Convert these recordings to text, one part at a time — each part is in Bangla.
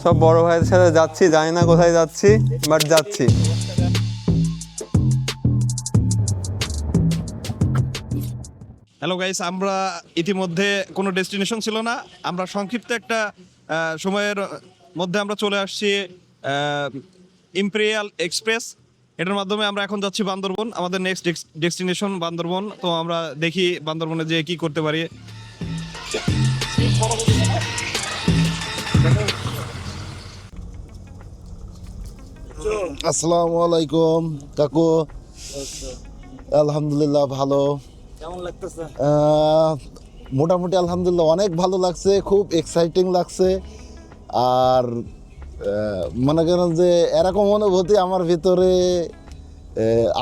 সব বড় ভাইয়ের সাথে যাচ্ছি, জানি না কোথায় যাচ্ছি, বাট যাচ্ছি। হ্যালো গাইস, আমরা ইতিমধ্যে কোনো ডেস্টিনেশন ছিল না, আমরা সংক্ষিপ্ত একটা সময়ের মধ্যে আমরা চলে আসছি ইম্পেরিয়াল এক্সপ্রেস। এটার মাধ্যমে আমরা এখন যাচ্ছি বান্দরবন, আমাদের নেক্সট ডেস্টিনেশন বান্দরবন। তো আমরা দেখি বান্দরবনে যে কি করতে পারি। আসসালামু আলাইকুম কাকু। আলহামদুলিল্লাহ ভালো। কেমন লাগতেছে? মোটামুটি আলহামদুলিল্লাহ অনেক ভালো লাগছে, খুব এক্সাইটিং লাগছে। আর মনে করেন যে এরকম অনুভূতি আমার ভিতরে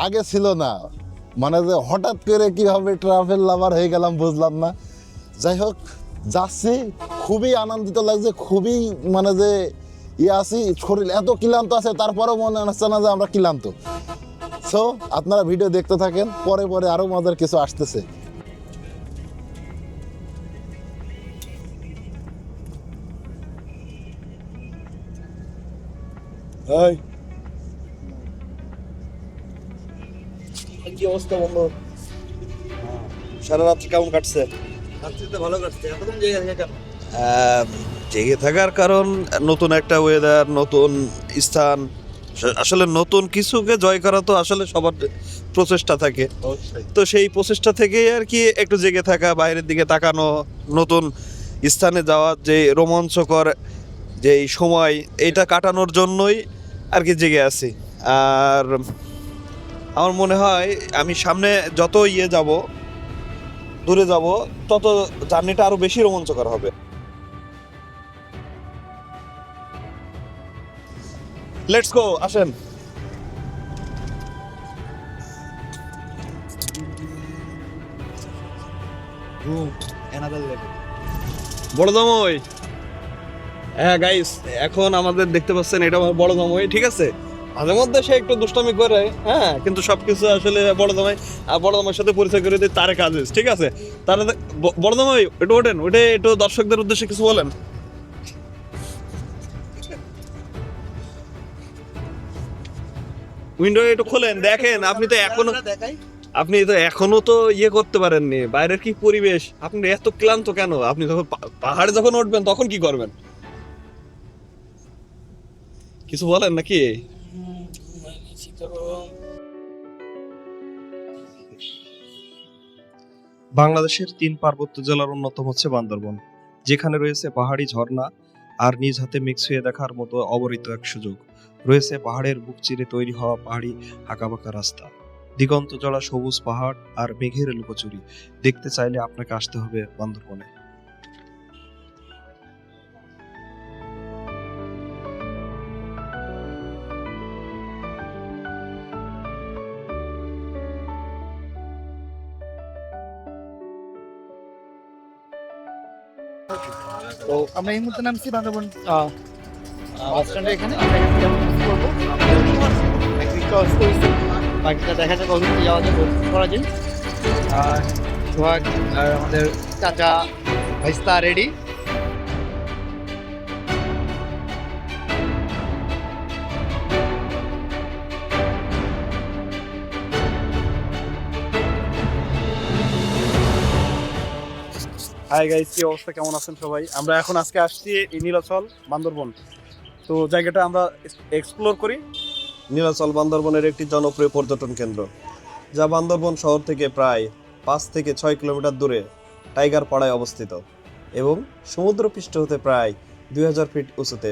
আগে ছিল না। মানে যে হঠাৎ করে কীভাবে ট্রাভেল লাভার হয়ে গেলাম বুঝলাম না। যাই হোক, যাচ্ছি, খুবই আনন্দিত লাগছে, খুবই মানে যে আছি, শরীর এত ক্লান্ত আছে, তারপরেও মনে হচ্ছে না যে আমরা ক্লান্ত। সো আপনারা ভিডিও দেখতে থাকেন, পরে পরে আরও মজার কিছু আসতেছে। কি অবস্থা বন্ধু? সারা রাত্রি কেমন কাটছে? রাত্রিতে ভালো কাটছে। এতক্ষণ জেগে থাকে কেন? জেগে থাকার কারণ নতুন একটা ওয়েদার, নতুন স্থান, আসলে নতুন কিছুকে জয় করা তো আসলে সবার প্রচেষ্টা থাকে। তো সেই প্রচেষ্টা থেকেই আর কি একটু জেগে থাকা, বাইরের দিকে তাকানো, নতুন স্থানে যাওয়ার যে রোমাঞ্চকর যে সময়, এইটা কাটানোর জন্যই আর কি জেগে আছি। আর আমার মনে হয় আমি সামনে যত যাব, দূরে যাব, তত জার্নিটা আরো বেশি রোমাঞ্চকর হবে। লেটস গো, আসেন। বড় জামাই, হ্যাঁ গাইস, এখন আমাদের দেখতে পাচ্ছেন এটা আমার বড় জামাই, ঠিক আছে? মাঝে মধ্যে সে একটু দুষ্টামি করে, হ্যাঁ, কিন্তু সবকিছু আসলে বড় জামাই। আর বড় জামাইয়ের সাথে পরিচয় করে দিই তারেক আজিজ, ঠিক আছে? তারা বড় জামাই একটু ওঠেন, ওঠে একটু দর্শকদের উদ্দেশ্যে কিছু বলেন। উইন্ডো একটু খোলেন, দেখেন। আপনি তো এখনো তো ইয়ে করতে পারেননি, বাইরের কি পরিবেশ। আপনি এত ক্লান্ত কেন? আপনি যখন পাহাড়ে যখন উঠবেন তখন কি করবেন? কিছু বলেন নাকি? বাংলাদেশের 3 পার্বত্য জেলার অন্যতম হচ্ছে বান্দরবন, যেখানে রয়েছে পাহাড়ি ঝর্ণা আর নিজ হাতে মিক্স হয়ে দেখার মতো অবরিত এক সুযোগ। রয়েছে পাহাড়ের বুক চিরে তৈরি হওয়া পাহাড়ি আঁকাবাঁকা রাস্তা, দিগন্ত জোড়া সবুজ পাহাড় আর মেঘের লুকোচুরি। দেখতে চাইলে আপনাকে আসতে হবে বান্দরবনে। তো আমরা এই মুহূর্তে নামছি বান্দরবন বাস স্ট্যান্ডে। এখানে আমরা এখান থেকে আমরা কি করবো? একদিক ক্রস করেছি, বাকিটা দেখা যাক ওদিকে যাওয়া যাবে, করা যায়। আর সোহাগ আর আমাদের চাচা ভাইস্তা রেডি। হাই গাইস, কি অবস্থা, কেমন আছেন সবাই? আমরা এখন আজকে আসছি এই নীলাচল বান্দরবন। তো জায়গাটা আমরা এক্সপ্লোর করি। নীলাচল বান্দরবনের একটি জনপ্রিয় পর্যটন কেন্দ্র, যা বান্দরবন শহর থেকে প্রায় 5 থেকে 6 কিলোমিটার দূরে টাইগার পাড়ায় অবস্থিত এবং সমুদ্রপৃষ্ঠ হতে প্রায় 2000 ফিট উঁচুতে।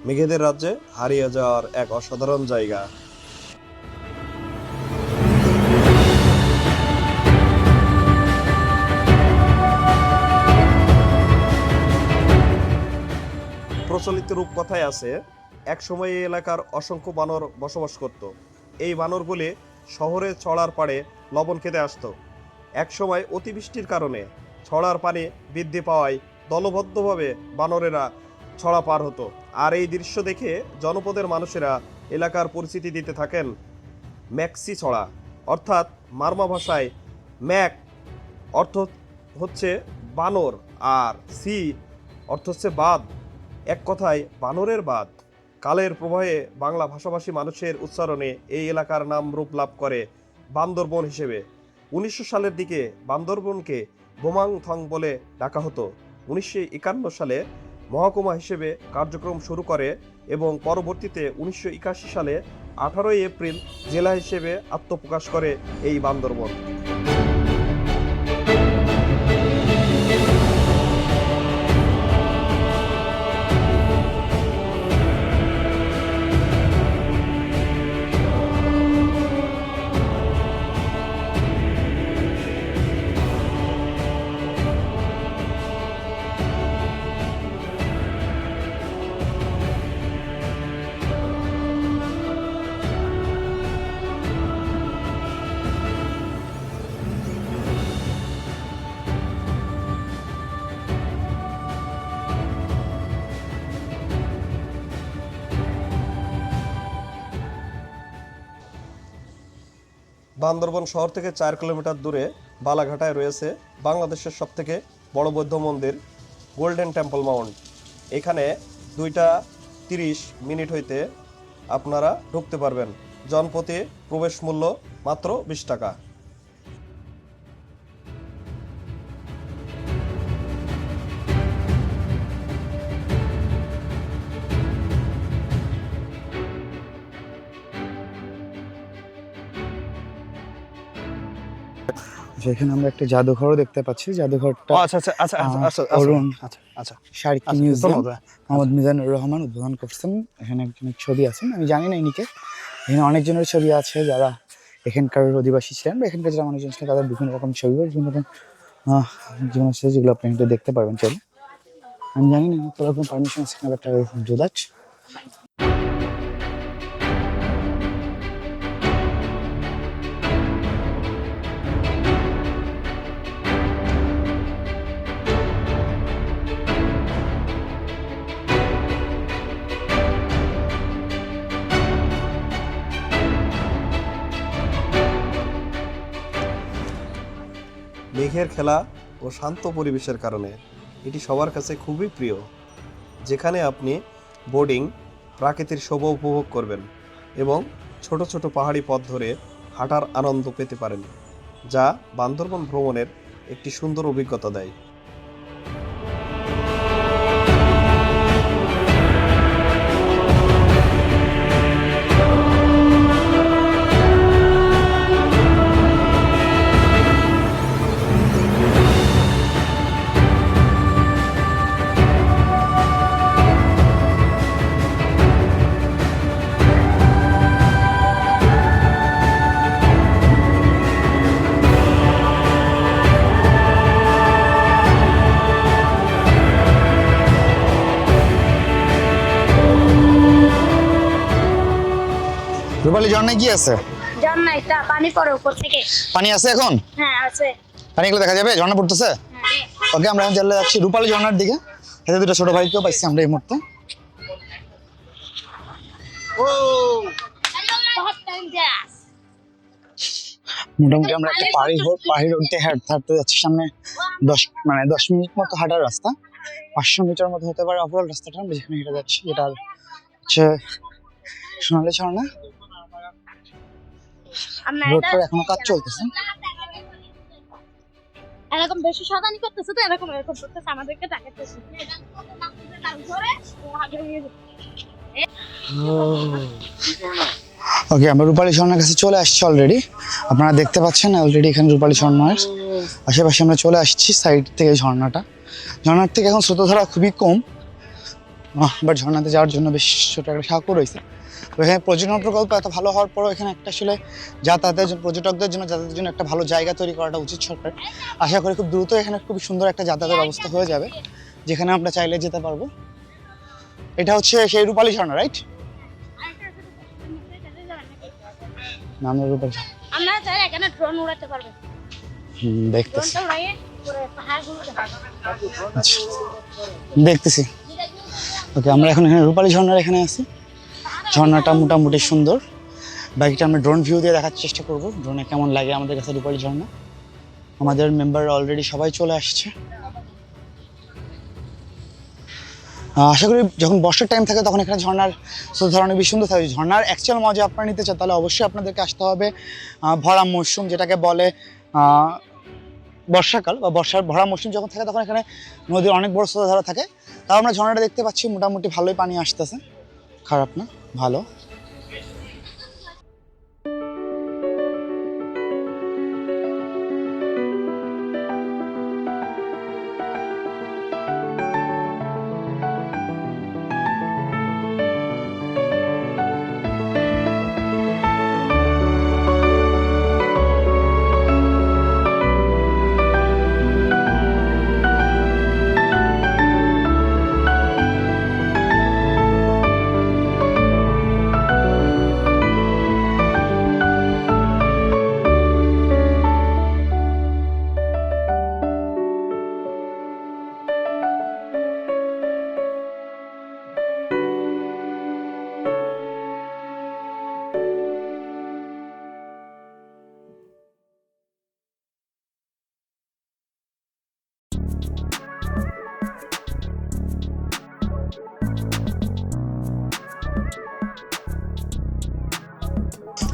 মেঘেদের রাজ্যে হারিয়ে যাওয়ার এক অসাধারণ জায়গা। প্রচলিত রূপকথায় আছে, এক সময় এই এলাকার অসংখ্য বানর বসবাস করত। এই বানরগুলি শহরে ছড়ার পাড়ে লবণ খেতে আসতো। এক সময় অতিবৃষ্টির কারণে ছড়ার পানি বৃদ্ধি পাওয়ায় দলবদ্ধভাবে বানরেরা ছড়া পার হতো। আর এই দৃশ্য দেখে জনপদের মানুষেরা এলাকার পরিচিতি দিতে থাকেন ম্যাক্সি ছড়া, অর্থাৎ মারমা ভাষায় ম্যাক অর্থ হচ্ছে বানর, আর সি অর্থ হচ্ছে বাঁধ। এক কথায় বানরের বাঁধ। কালের প্রবাহে বাংলা ভাষাভাষী মানুষের উচ্চারণে এই এলাকার নাম রূপ লাভ করে বান্দরবন হিসেবে। 1900 সালের দিকে বান্দরবনকে বোমাংথং বলে ডাকা হতো। 1951 সালে মহকুমা হিসেবে কার্যক্রম শুরু করে এবং পরবর্তীতে 1981 সালে 18 এপ্রিল জেলা হিসেবে আত্মপ্রকাশ করে এই বান্দরবন। বান্দরবন শহর থেকে 4 কিলোমিটার দূরে বালাঘাটায় রয়েছে বাংলাদেশের সবথেকে বড় বৌদ্ধ মন্দির গোল্ডেন টেম্পল মাউন্ট। এখানে 2:30 হইতে আপনারা ঢুকতে পারবেন। জনপ্রতি প্রবেশ মূল্য মাত্র 20 টাকা। এখানে আমরা একটা জাদুঘরও দেখতে পাচ্ছি। জাদুঘরটা অরুণ শারকি মিউজিয়াম মোহাম্মদ মিজানুর রহমান উদ্বোধন করছেন। এখানে একজনের ছবি আছেন, আমি জানি না ইনিকে। এখানে অনেকজনের ছবি আছে যারা এখানকার অধিবাসী ছিলেন বা এখানকার যারা মানুষজন ছিলেন, তাদের বিভিন্ন রকম ছবি, বিভিন্ন রকম জীবন আছে যেগুলো আপনি এখানে দেখতে পারবেন। চলে আমি জানি না তোর কোনো পারমিশন আছে কিনা, একটা জোদাচ। মেঘের খেলা ও শান্ত পরিবেশের কারণে এটি সবার কাছে খুবই প্রিয়, যেখানে আপনি বোর্ডিং, প্রাকৃতিক শোভা উপভোগ করবেন এবং ছোট ছোট পাহাড়ি পথ ধরে হাঁটার আনন্দ পেতে পারেন, যা বান্দরবন ভ্রমণের একটি সুন্দর অভিজ্ঞতা দেয়। রূপালী ঝর্ণায় কি আছে? ঝর্ণায় পানি পড়ে উপর থেকে। পানি আছে এখন? হ্যাঁ আছে। পানিগুলো দেখা যাবে? ঝর্ণা পড়তেছে? ওকে, আমরা এখন চলে যাচ্ছি রূপালী ঝর্ণার দিকে। এতে দুটো ছোট ভাইকেও পাইছি আমরা এই মুহূর্তে। মোটামুটি আমরা একটা পাহাড়ি রোড দিয়ে হাঁটতে যাচ্ছি। সামনে 10 মিনিট মতো হাঁটার রাস্তা, 500 মিটার মতো হতে পারে ওভারঅল রাস্তাটা। আমরা যেখানে হেঁটে যাচ্ছি এটা হচ্ছে সোনালী ঝর্ণা। রোডটার এখনো কাজ চলতেছে। এরকম বেশি সাবধানি করতেছে তো, এরকম করতেছে, আমাদেরকে তাকাতেছে। ওকে, আমরা রূপালী ঝর্ণার কাছে চলে আসছি অলরেডি। আপনারা দেখতে পাচ্ছেন অলরেডি এখানে রূপালী ঝর্ণার আশেপাশে আমরা চলে আসছি। সাইড থেকে ঝর্ণার থেকে এখন স্রোতধারা খুবই কম, বাট ঝর্ণাতে যাওয়ার জন্য বেশ ছোট একটা সাঁকো রয়েছে। এখানে পর্যটন প্রকল্প এত ভালো হওয়ার পরও এখানে একটা আসলে পর্যটকদের জন্য যাতায়াতের জন্য একটা ভালো জায়গা তৈরি করাটা উচিত সরকার। আশা করি খুব দ্রুত এখানে খুবই সুন্দর একটা যাতায়াতের ব্যবস্থা হয়ে যাবে, যেখানে আমরা চাইলে যেতে পারবো। এটা হচ্ছে সেই রূপালী ঝর্ণা, রাইট? না, আমরা রূপালী ঝর্ণা আমরা চাইলে এখানে ড্রোন উড়াতে পারবো। দেখতেছি। ড্রোনটা উড়াইয়ে পুরো পাহাড়গুলো দেখাবো। আচ্ছা, দেখতেছি। ওকে, আমরা এখন এখানে রূপালী ঝর্ণার এখানে আছি। ঝর্ণাটা মোটামুটি সুন্দর। বাকিটা আমরা ড্রোন ভিউ দিয়ে দেখার চেষ্টা করব, ড্রোনে কেমন লাগে আমাদের কাছে রূপালী ঝর্ণা। আমাদের মেম্বার অলরেডি সবাই চলে আসছে। আশা করি যখন বর্ষার টাইম থাকে তখন এখানে ঝর্ণার স্রোত ধারা অনেক বেশি সুন্দর থাকে। ঝর্ণার অ্যাকচুয়াল মজা আপনারা নিতে চান তাহলে অবশ্যই আপনাদেরকে আসতে হবে ভরা মরশুম, যেটাকে বলে বর্ষাকাল বা বর্ষার ভরা মরশুম যখন থাকে তখন এখানে নদীর অনেক বড় স্রোতধারা থাকে। তাও আমরা ঝর্ণাটা দেখতে পাচ্ছি, মোটামুটি ভালোই পানি আসতেছে, খারাপ না, ভালো।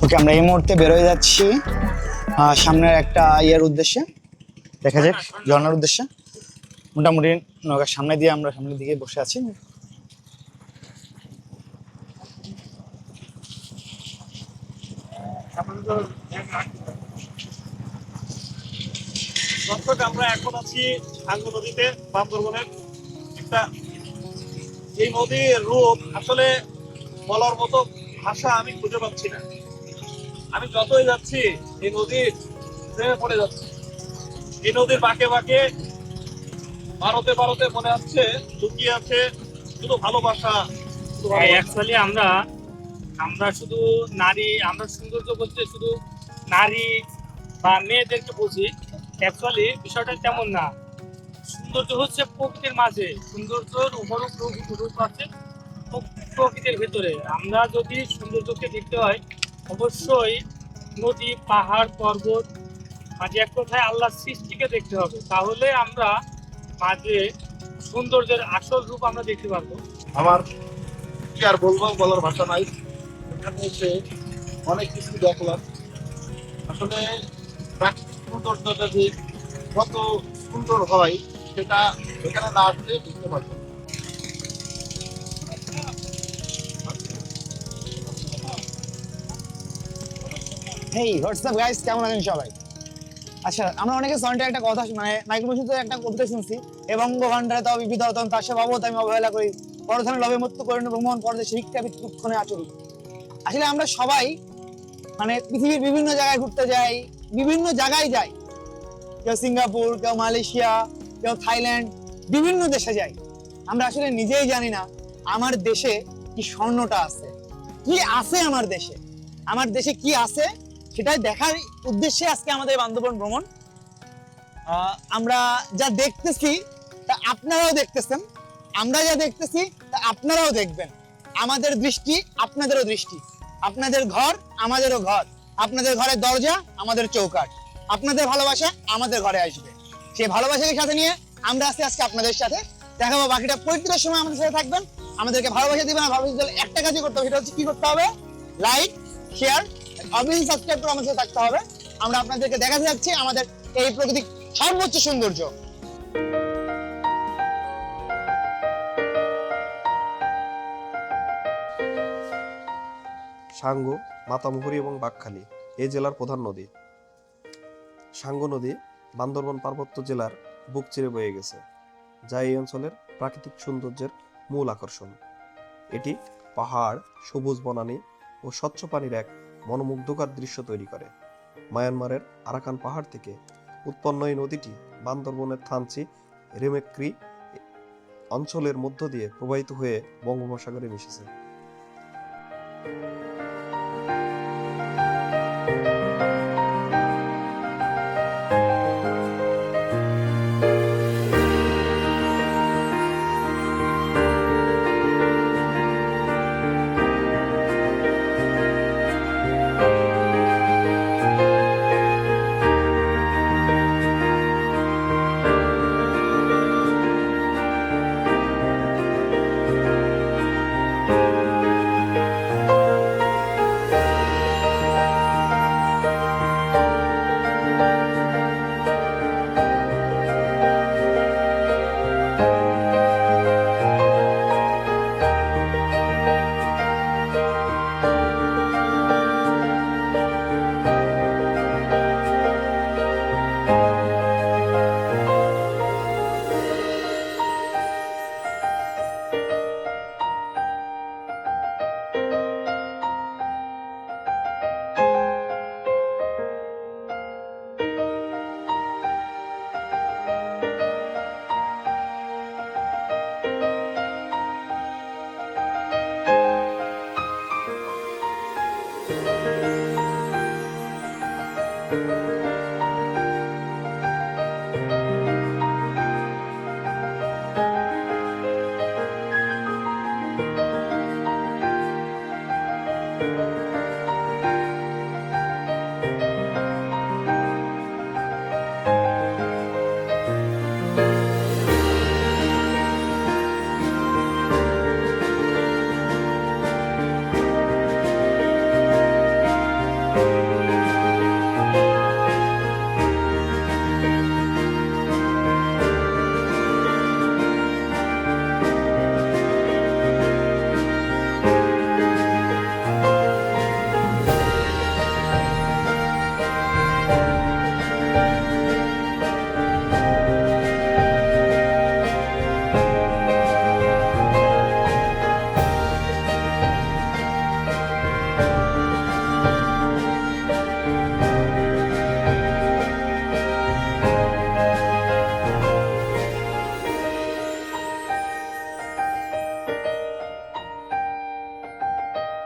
ওকে, আমরা এই মুহূর্তে বেরোয় যাচ্ছি সামনের একটা ইয়ের উদ্দেশ্যে, দেখা যাক ঝর্ণার উদ্দেশ্যে। মোটামুটি নৌকার সামনে দিয়ে আমরা সামনের দিকে বসে আছি। দর্শক, আমরা এখন আছি সাঙ্গু নদীতে, বান্দরবনের একটা। এই নদীর রূপ আসলে বলার মতো ভাষা আমি খুঁজে পাচ্ছি না। আমি যতই যাচ্ছি এই নদীর প্রেমে পড়ে যাচ্ছি। এই নদীর বাঁকে বাঁকে ভারতে ভারতে মনে হচ্ছে লুকিয়ে আছে শুধু ভালোবাসা। অ্যাকচুয়ালি আমরা আমরা শুধু নারী, আমরা সৌন্দর্য বলতে শুধু নারী বা মেয়েদেরকে বুঝি। অ্যাকচুয়ালি বিষয়টা তেমন না। সৌন্দর্য হচ্ছে প্রকৃতির মাঝে, সৌন্দর্যের উপরও রূপ আছে প্রকৃতির ভেতরে। আমরা যদি সৌন্দর্যকে দেখতে হয় অবশ্যই নদী, পাহাড়, পর্বত, মাঝে এক কথায় আল্লাহর সৃষ্টিকে দেখতে হবে, তাহলে আমরা মাঝে সৌন্দর্যের আসল রূপ আমরা দেখতে পারবো। আমার কি আর বলবো, বলার ভাষা নাই। এখানে এসে অনেক কিছু দেখলাম। আসলে প্রাকৃতিক সৌন্দর্যটা যে কত সুন্দর হয় সেটা এখানে না আসলে বুঝতে পারবো। হেই হোয়াটসঅ্যাপ গাইস, কেমন আছেন সবাই? আচ্ছা, আমরা অনেকে সন্টে একটা কথা মানে মাইক্রোফোনে একটা কবিতা শুনছি, এবং ভণ্ডারে তাও বিবিধ হতন তার সে বাবদ আমি অবহেলা করি, পরধনে লবে মত্ত করেন ভ্রমণ পরদে শিক্ষা বিক্ষণে আচরি। আসলে আমরা সবাই মানে পৃথিবীর বিভিন্ন জায়গায় ঘুরতে যাই, বিভিন্ন জায়গায় যাই, কেউ সিঙ্গাপুর, কেউ মালয়েশিয়া, কেউ থাইল্যান্ড, বিভিন্ন দেশে যাই। আমরা আসলে নিজেই জানি না আমার দেশে কি স্বর্ণটা আছে, কি আছে আমার দেশে, আমার দেশে কি আছে সেটাই দেখার উদ্দেশ্যে আজকে আমাদের বান্দরবন ভ্রমণ। আমরা যা দেখতেছি তা আপনারাও দেখতেছেন, আমরা যা দেখতেছি তা আপনারাও দেখবেন। আমাদের দৃষ্টি আপনাদেরও দৃষ্টি, আপনাদের ঘর আমাদেরও ঘর, আপনাদের ঘরের দরজা আমাদের চৌকাঠ, আপনাদের ভালোবাসা আমাদের ঘরে আসবে। সেই ভালোবাসাকে সাথে নিয়ে আমরা আজকে আপনাদের সাথে দেখাবো। বাকিটা পরিত্রার সময় আমাদের সাথে থাকবেন, আমাদেরকে ভালোবাসা দিবেন। আর ভালোবাসা দিলে একটা কাজই করতে হবে, সেটা হচ্ছে কি করতে হবে? লাইক, শেয়ার, অবশ্যই সাবস্ক্রাইব করে আমাদের সাথে থাকতে হবে। আমরা আপনাদেরকে দেখাতে যাচ্ছি আমাদের এই প্রাকৃতিক সর্বোচ্চ সৌন্দর্য। সাঙ্গু, মাতামুহুরী এবং বাঁকখালী এই জেলার প্রধান নদী। সাঙ্গু নদী বান্দরবন পার্বত্য জেলার বুক চিরে বয়ে গেছে, যা এই অঞ্চলের প্রাকৃতিক সৌন্দর্যের মূল আকর্ষণ। এটি পাহাড়, সবুজ বনানী ও স্বচ্ছ পানির এক মনোমুগ্ধকর দৃশ্য তৈরি করে। মায়ানমারের আরাকান পাহাড় থেকে উৎপন্ন এই নদীটি বান্দরবনের থানচি রেমেক্রি অঞ্চলের মধ্য দিয়ে প্রবাহিত হয়ে বঙ্গোপসাগরে মিশেছে।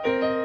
না